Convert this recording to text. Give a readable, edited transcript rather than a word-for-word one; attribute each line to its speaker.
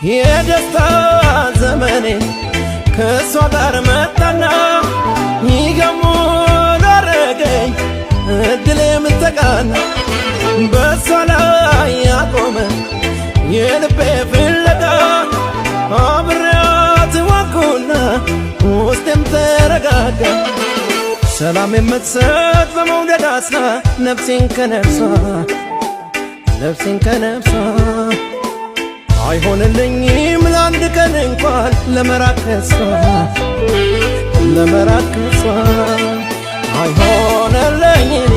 Speaker 1: የደስታ ዘመኔ ከሷ ጋር መጣና ይገሙ ላረገኝ እድሌ ምተቃና በሷ ላይ ያቆመ የልቤ ፍለጋ አብሬያት ዋልኩና ውስጤም ተረጋጋ ሰላም የምትሰጥ በመውደድ አስራ ነፍሴን ከነፍሷ አይሆንልኝም ለአንድ ቀን እንኳን ለመራቅ ከሷ አይሆንልኝም